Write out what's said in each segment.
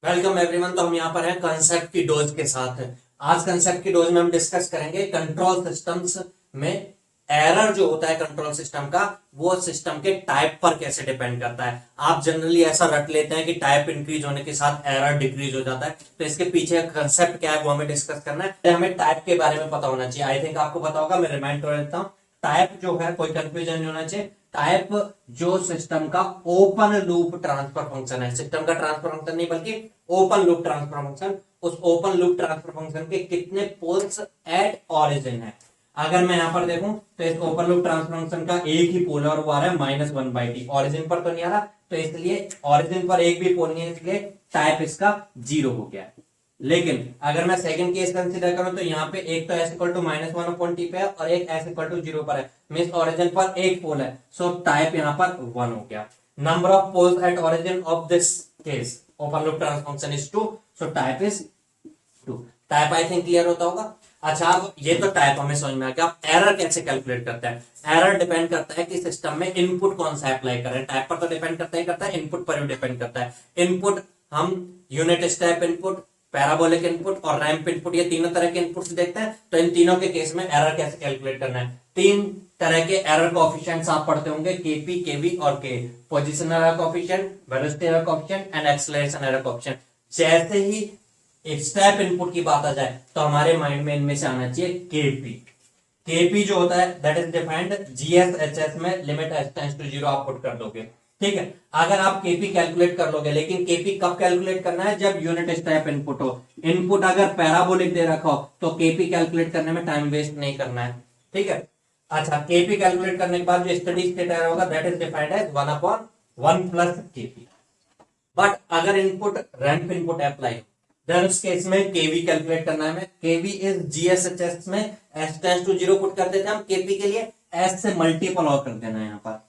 Welcome everyone. तो हम यहाँ पर हैं कंसेप्ट की डोज के साथ। आज कंसेप्ट की डोज में हम डिस्कस करेंगे कंट्रोल सिस्टम्स में एरर जो होता है कंट्रोल सिस्टम का, वो सिस्टम के टाइप पर कैसे डिपेंड करता है। आप जनरली ऐसा रट लेते हैं कि टाइप इंक्रीज होने के साथ एरर डिक्रीज हो जाता है, तो इसके पीछे कंसेप्ट क्या है वो हमें डिस्कस करना है। हमें टाइप के बारे में पता होना चाहिए। आई थिंक आपको पता होगा, मैं रिमाइंड कर देता हूँ। टाइप जो है, कोई कंफ्यूजन नहीं होना चाहिए। टाइप जो सिस्टम का ओपन लूप ट्रांसफर फंक्शन है, सिस्टम का ट्रांसफर फंक्शन नहीं बल्कि ओपन लूप ट्रांसफर फंक्शन। उस ओपन लूप ट्रांसफर फंक्शन के कितने पोल्स एट ऑरिजिन है। अगर मैं यहां पर देखूं तो इस ओपन लूप ट्रांसफर फंक्शन का एक ही पोल है और वो आ रहा है -1/t। ऑरिजिन पर तो नहीं आ रहा, तो इसलिए ऑरिजिन पर एक भी पोल नहीं है, इसलिए टाइप इसका 0 हो गया है। लेकिन अगर मैं सेकंड केस कंसीडर करूं तो यहाँ पे एक तो s इक्वल टू -1/t पे है और एक s इक्वल टू 0 पर है। मींस ओरिजिन पर एक पोल है, सो टाइप यहाँ पर 1 हो गया। Number of poles at origin of this case open loop transfer function is 2, so type is 2। Type I think clear होता होगा। अच्छा, अब ये तो टाइप हमें समझ में आ गया। अब एरर कैसे कैलकुलेट करता है। एरर डिपेंड करता है कि सिस्टम में इनपुट कौन सा अप्लाई कर रहे हैं। टाइप पर तो डिपेंड करता ही करता है, इनपुट पर भी डिपेंड करता है। इनपुट हम unit step input, parabolic input और रैंप इनपुट, ये तीनों तरह के इनपुट्स देखते हैं। तो इन तीनों के केस में एरर कैसे कैलकुलेट करना है। तीन तरह के एरर कोएफिशिएंट्स आप पढ़ते होंगे, केपी, केवी और के। Position error coefficient, velocity error coefficient and acceleration error coefficient. जैसे ही स्टेप इनपुट की बात आ जाए तो हमारे माइंड में इनमें से आना चाहिए केपी। केपी जो होता है दैट इज डिफाइंड जीएसएचएस में, लिमिट एस टेंड्स टू 0 आप पुट कर दोगे। ठीक है, अगर आप केपी कैलकुलेट कर लोगे, लेकिन केपी कब कैलकुलेट करना है, जब यूनिट स्टेप इनपुट हो। इनपुट अगर पैराबोलिक दे रखा हो तो केपी कैलकुलेट करने में टाइम वेस्ट नहीं करना है। ठीक है। अच्छा, केपी कैलकुलेट करने के बाद जो स्टडी स्टेट एरर होगा that is defined as 1/1 plus KP. But अगर इनपुट रैंप इनपुट अप्लाई हो, देन उस केस में केवी कैलकुलेट करना है। केवी इज जीएसएचएस में एस टेंड्स टू 0 पुट कर देते हैं हम केपी के लिए, एस से मल्टीपल और कर देना है यहाँ पर।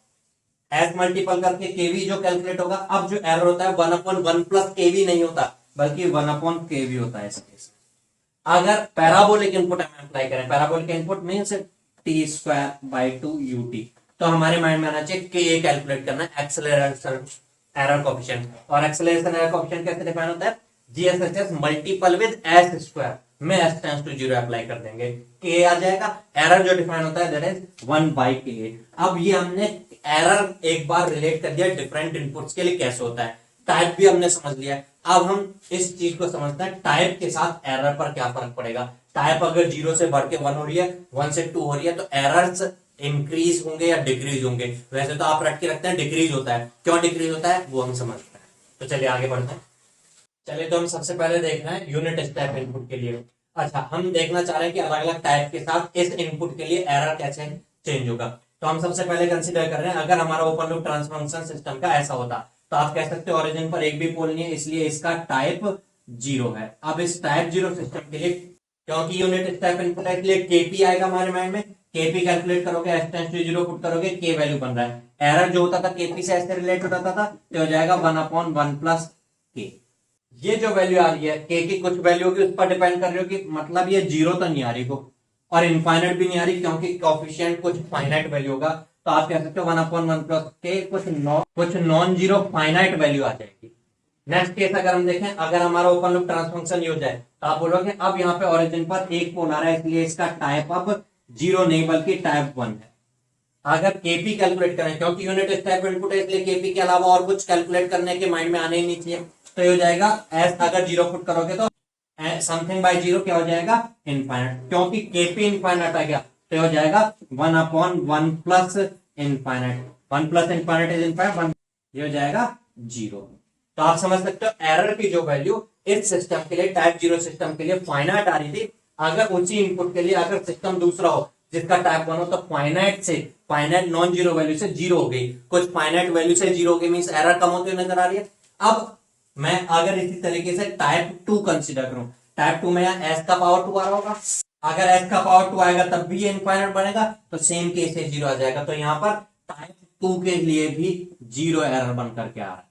एस मल्टीपल करके केवी जो कैलकुलेट होगा। अब जो एरर होता है 1/1 प्लस केवी नहीं होता, बल्कि 1/केवी होता है इस केस में। अगर पैराबोलिक इनपुट हम अप्लाई करें, पैराबोलिक इनपुट मीन्स t²/2ut, तो हमारे माइंड में आना चाहिए के कैलकुलेट करना है, एक्सेलरेशन एरर कोएफिशिएंट। और एक्सेलरेशन एरर कोएफिशिएंट कैसे डिफाइन होता है, जीएसएचएस मल्टीपल विद एस स्क्वायर में एस टेंड्स टू 0 अप्लाई कर देंगे, के आ जाएगा। एरर जो डिफाइन होता है दैट इज 1/k। अब ये हमने एरर एक बार रिलेट कर दिया डिफरेंट इनपुट्स के लिए कैसे होता है। टाइप भी हमने समझ लिया है। अब हम इस चीज को समझते हैं टाइप के साथ एरर पर क्या फर्क पड़ेगा। टाइप अगर 0 से बढ़ के 1 हो रही है, 1 से 2 हो रही है, तो एरर्स इंक्रीज होंगे या डिक्रीज होंगे। वैसे तो आप रट के रखते हैं डिक्रीज होता है, क्यों डिक्रीज होता है वो हम समझते हैं। तो चलिए आगे बढ़ते हैं। चलिए, तो हम सबसे पहले देख रहे हैं यूनिट स्टेप इनपुट के लिए। अच्छा, हम देखना चाह रहे हैं कि अलग अलग टाइप के साथ इस इनपुट के लिए एरर कैसे चेंज होगा। तो हम सबसे पहले कंसीडर कर रहे हैं, अगर हमारा open loop transfer function system का ऐसा होता, तो आप कह सकते हो ओरिजिन पर एक भी पोल नहीं है, इसलिए इसका टाइप 0 है। अब इस टाइप 0 सिस्टम के लिए, क्योंकि यूनिट स्टेप इनपुट है, इसलिए केपी आएगा हमारे माइंड में। केपी कैलकुलेट करोगे, एस टेंड्स टू 0 पुट करोगे, के वैल्यू बन रहा है। एरर जो होता था केपी से ऐसे रिलेट होता था, तो हो जाएगा 1/1 प्लस के। ये जो वैल्यू आ रही है के की, कुछ वैल्यू होगी उस पर डिपेंड कर रही हो कि, मतलब ये 0 तो नहीं आ रही को, और इनफाइनाइट भी नहीं आ रही, क्योंकि कोएफिशिएंट कुछ फाइनाइट वैल्यू होगा। तो आप कह सकते हो 1/1 प्लस के, कुछ नॉन जीरो फाइनाइट वैल्यू आ जाएगी। नेक्स्ट केस अगर हम देखें, अगर हमारा ओपन लूप ट्रांसफर फंक्शन ये हो जाए, तो आप बोलोगे अब यहाँ पे ओरिजिन पर एक पोल आ रहा है, इसलिए इसका टाइप अब 0 नहीं बल्कि टाइप 1 है। अगर केपी कैलकुलेट करें, क्योंकि यूनिट स्टेप इनपुट है, इसलिए केपी के अलावा और कुछ कैलकुलेट करने के माइंड में आने ही नहीं चाहिए। तो ये हो जाएगा एस, अगर 0 पुट करोगे तो समथिंग बाय 0 क्या हो जाएगा, इनफाइनाइट। क्योंकि केपी इनफाइनाइट आ गया, तो ये हो जाएगा 1/1 plus infinite. 1 plus infinite is infinite, ये हो जाएगा 0। तो आप समझ सकते हो एरर की जो वैल्यू इस सिस्टम के लिए, टाइप 0 सिस्टम के लिए फाइनाइट आ रही थी, अगर उसी इनपुट के लिए अगर सिस्टम दूसरा हो जिसका टाइप 1 हो, तो फाइनाइट से, फाइनाइट नॉन जीरो वैल्यू से 0 हो गई, कुछ फाइनाइट वैल्यू से 0 हो गई, मींस एरर कम होती हुई नजर आ रही है। अब मैं अगर इसी तरीके से टाइप 2 कंसीडर करूं, टाइप 2 में यहाँ एस का पावर 2 आ रहा होगा, अगर एस का पावर 2 आएगा तब भी ये इनफाइनाइट बनेगा, तो सेम केस से 0 आ जाएगा। तो यहां पर टाइप 2 के लिए भी 0 एरर बन करके आ रहा है।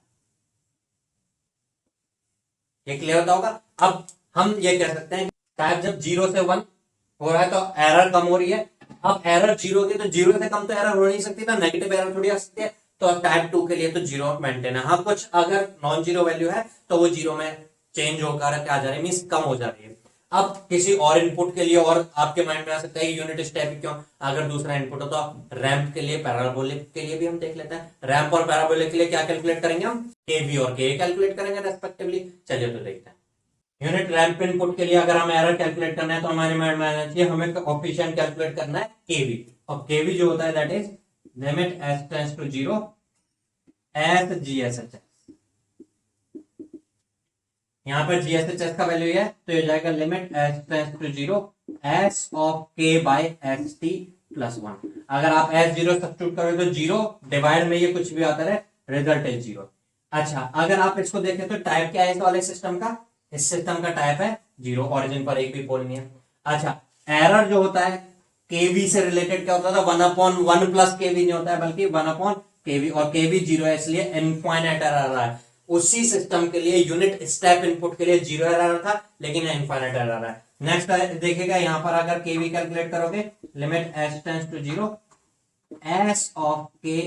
ये क्लियर होता होगा। अब हम ये कह सकते हैं टाइप जब 0 से 1 हो रहा है तो एरर कम हो रही है। अब एरर 0 की, तो 0 से कम तो एरर हो नहीं सकती ना, नेगेटिव एरर थोड़ी आ सकती है। तो टाइप 2 के लिए तो 0 मेंटेन है। हाँ, कुछ अगर नॉन जीरो वैल्यू है तो वो 0 में चेंज होकर क्या जा रही है, मीन्स कम हो जा रही है। अब किसी और इनपुट के लिए और आपके माइंड में आ सकता है यूनिट स्टेप क्यों, अगर दूसरा इनपुट हो तो आप रैंप के लिए, पैराबोलिक के लिए भी हम देख लेते हैं। रैंप और पैराबोलिक के लिए क्या कैलकुलेट करेंगे हम, केवी और के कैलकुलेट करेंगे रेस्पेक्टिवली। चलिए तो देखते हैं। यूनिट रैंप इनपुट के लिए अगर हम एरर कैलकुलेट करना है तो हमारे माइंड में आना चाहिए हमें कोफिशिएंट कैलकुलेट करना है केवी, और केवी जो होता है that is limit S tends to 0 S GSHS. यहां पर जीएसएचएस का वैल्यू है तो ये जाएगा limit S tends to 0 S of K by S T plus 1। अगर आप एस 0 सब्स्टिट्यूट करोगे तो 0 डिवाइड में ये कुछ भी आता है, रिजल्ट इज 0। अच्छा, अगर आप इसको देखें तो टाइप क्या है इस वाले सिस्टम का, इस सिस्टम का टाइप है 0, ओरिजिन पर एक भी पोल नहीं है। अच्छा, एरर जो होता है केवी से रिलेटेड क्या होता था, 1/1 प्लस केवी नहीं होता है बल्कि 1/केवी, और केवी 0 है इसलिए इनफाइनाइट एरर आ रहा है। उसी सिस्टम के लिए यूनिट स्टेप इनपुट के लिए 0 एरर था लेकिन इनफाइनाइट एरर आ रहा है। नेक्स्ट देखिएगा यहां पर अगर केवी कैलकुलेट करोगे limit S tends to 0 S of K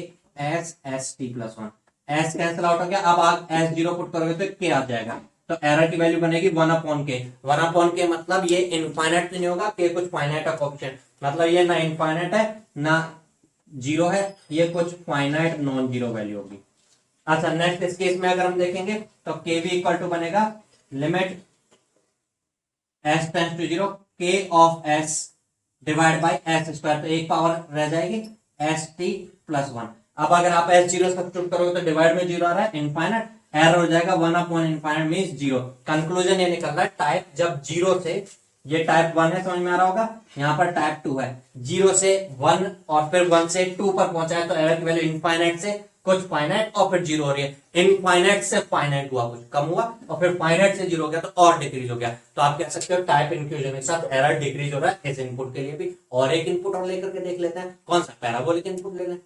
S S T plus 1, S cancel out हो गया, अब आप एस 0 पुट करोगे तो के आ जाएगा, तो एरर की वैल्यू बनेगी 1/के। 1/के मतलब ये इनफाइनाइट तो नहीं होगा, के कुछ फाइनाइट है कोएफिशिएंट, मतलब ये ना इनफाइनाइट है ना 0 है, ये कुछ फाइनाइट नॉन जीरो वैल्यू होगी। अच्छा, नेक्स्ट इस केस में अगर हम देखेंगे तो के वी इक्वल टू बनेगा लिमिट एस टेंड्स टू 0 के of S divide by S square, तो एक पावर रह जाएगी एस टी प्लस 1। अब अगर आप एस 0 सब्स्टिट्यूट करोगे तो डिवाइड में 0 आ रहा है, इनफाइनाइट एरर हो जाएगा 1/इनफाइनाइट मींस 0। कंक्लूजन ये निकल रहा है टाइप जब 0 से, ये टाइप 1 है समझ में आ रहा होगा, यहाँ पर टाइप 2 है, 0 से 1 और फिर 1 से 2 पर पहुंचा है तो एरर की वैल्यू इनफाइनाइट से कुछ फाइनाइट और फिर 0 हो रही है। इनफाइनाइट से फाइनाइट हुआ, कुछ कम हुआ और फिर फाइनाइट से 0 हो गया तो और डिक्रीज हो गया, तो आप कह सकते हो टाइप इंक्लूजन के साथ एरर डिक्रीज हो रहा है इस इनपुट के लिए भी। और एक इनपुट और लेकर के देख लेते हैं, कौन सा, पैराबोलिक इनपुट ले लें।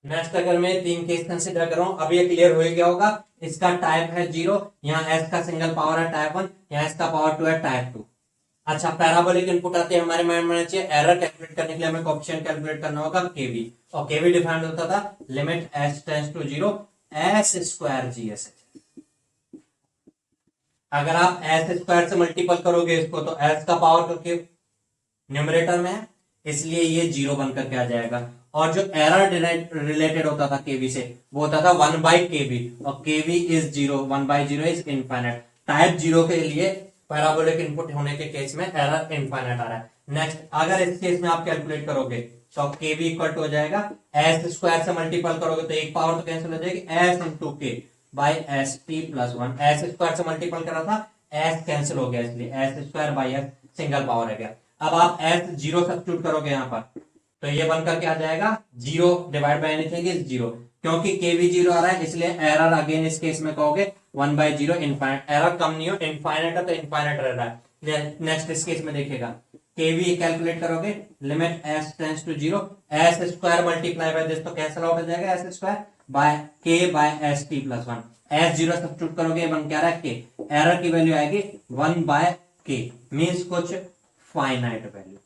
नेक्स्ट अगर मैं 3 केस कंसिडर कर रहा हूं, अब ये क्लियर हो गया होगा, इसका टाइप है 0, यहाँ एस का सिंगल पावर है टाइप 1, यहाँ इसका पावर 2 है टाइप 2। अच्छा, पैराबोलिक इनपुट आते हैं हमारे माइंड में चाहिए, एरर कैलकुलेट करने के लिए हमें कोएफिशिएंट कैलकुलेट करना होगा केवी, और केवी डिफाइंड होता था limit S tends to 0 S square GSH. अगर आप एस स्क्वायर से मल्टीपल करोगे इसको तो एस का पावर क्योंकि न्यूमरेटर में है इसलिए ये 0 बनकर के आ जाएगा, और जो एरर रिलेटेड होता था केवी से वो होता था 1/केवी, और केवी इज 0, 1/0 इज इनफाइनाइट। टाइप 0 के लिए पैराबोलिक इनपुट होने के केस में एरर इनफाइनाइट आ रहा है। नेक्स्ट अगर इस केस में आप कैलकुलेट करोगे तो केवी इक्वल टू हो जाएगा एस स्क्वायर से मल्टीपल करोगे तो एक पावर तो कैंसिल हो जाएगी, एस इंटू के by S T plus 1, S square से मल्टीपल करा था एस कैंसिल हो गया इसलिए S square by S single power रह गया। अब आप एस 0 सब्स्टिट्यूट करोगे यहाँ पर तो ये बनकर के आ जाएगा 0 डिवाइड बाय एनीथिंग इज 0, क्योंकि केवी 0 आ रहा है इसलिए एरर अगेन इस केस में कहोगे 1/0 इनफाइनाइट, एरर कम नहीं हो, इनफाइनाइट है तो इनफाइनाइट रह रहा है। नेक्स्ट इस केस में देखिएगा केवी कैलकुलेट करोगे limit S tends to 0 S square multiply by this तो कैंसिल आउट हो जाएगा S square by K by S T plus 1, S 0 substitute करोगे बन क्या रहा है के, एरर की वैल्यू आएगी 1/के मींस कुछ फाइनाइट वैल्यू।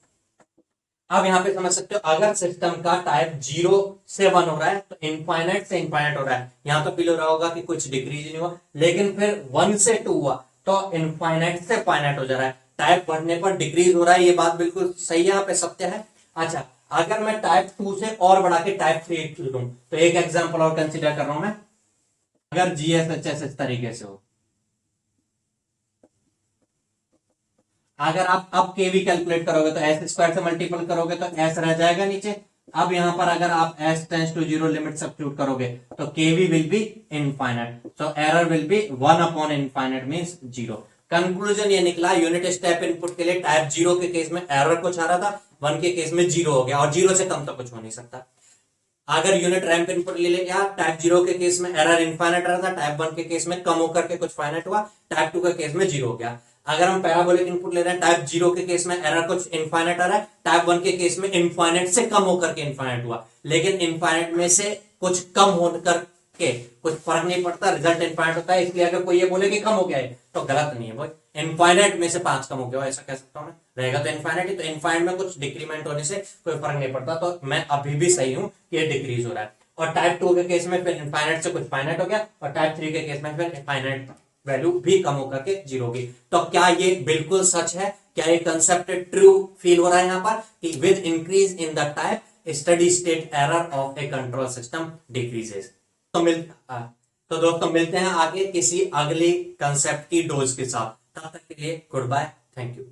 अब यहां पे समझ सकते हो अगर सिस्टम का टाइप 0 से 1 हो रहा है तो इनफाइनाइट से इनफाइनाइट हो रहा है, यहां तो फील हो रहा होगा कि कुछ डिक्रीज नहीं हुआ, लेकिन फिर 1 से 2 हुआ तो इनफाइनाइट से फाइनाइट हो जा रहा है, टाइप बढ़ने पर डिक्रीज हो रहा है, ये बात बिल्कुल सही है, यहाँ पे सत्य है। अच्छा, अगर मैं टाइप 2 से और बढ़ा के टाइप 3 लूं तो एक एग्जाम्पल और कंसिडर कर रहा हूं मैं, अगर जीएसएचएस इस तरीके से हो, अगर आप अब केवी कैलकुलेट करोगे तो एस स्क्वायर से मल्टीपल करोगे तो एस रह जाएगा नीचे, अब यहां पर अगर आप S tends to 0 limit substitute करोगे तो KV will be infinite, so error will be 1/इनफाइनाइट मींस 0। कंक्लूजन ये निकला यूनिट स्टेप इनपुट के लिए टाइप 0 के केस में एरर कुछ आ रहा था, 1 के केस में 0 हो गया, और 0 से कम तो कुछ हो नहीं सकता। अगर यूनिट रैंप इनपुट ले लेंगे आप, टाइप 0 के केस में एरर इनफाइनाइट रहा था, टाइप 1 के केस में कम होकर के कुछ फाइनाइट हुआ, टाइप 2 के केस में 0 हो गया। अगर हम पैराबोलिक इनपुट ले रहे हैं, टाइप 0 के केस में एरर कुछ इनफाइनाइट आ रहा है, टाइप 1 के केस में इनफाइनाइट से कम होकर के इनफाइनाइट हुआ, लेकिन इनफाइनाइट में से कुछ कम होकर के कुछ फर्क नहीं पड़ता, रिजल्ट इनफाइनाइट होता है, इसलिए अगर कोई ये बोले कि कम हो गया है तो गलत नहीं है भाई, इनफाइनाइट में से 5 कम हो गया ऐसा कह सकता हूं मैं, रहेगा तो इनफाइनाइट ही, तो इनफाइनाइट में कुछ डिक्रीमेंट होने से कोई फर्क नहीं पड़ता, तो मैं अभी भी सही हूं कि ये डिक्रीज हो रहा है। और टाइप 2 के केस में फिर इनफाइनाइट से कुछ फाइनाइट हो गया, और टाइप 3 के केस में फिर इनफाइनाइट वैल्यू भी कम होकर के 0 होगी। तो क्या ये बिल्कुल सच है, क्या ये कंसेप्ट ट्रू फील हो रहा है यहां पर कि with increase in the type study state error of A control system decreases. तो दोस्तों मिलते हैं आगे किसी अगली कंसेप्ट की डोज के साथ। तब तक के लिए गुड बाय, थैंक यू।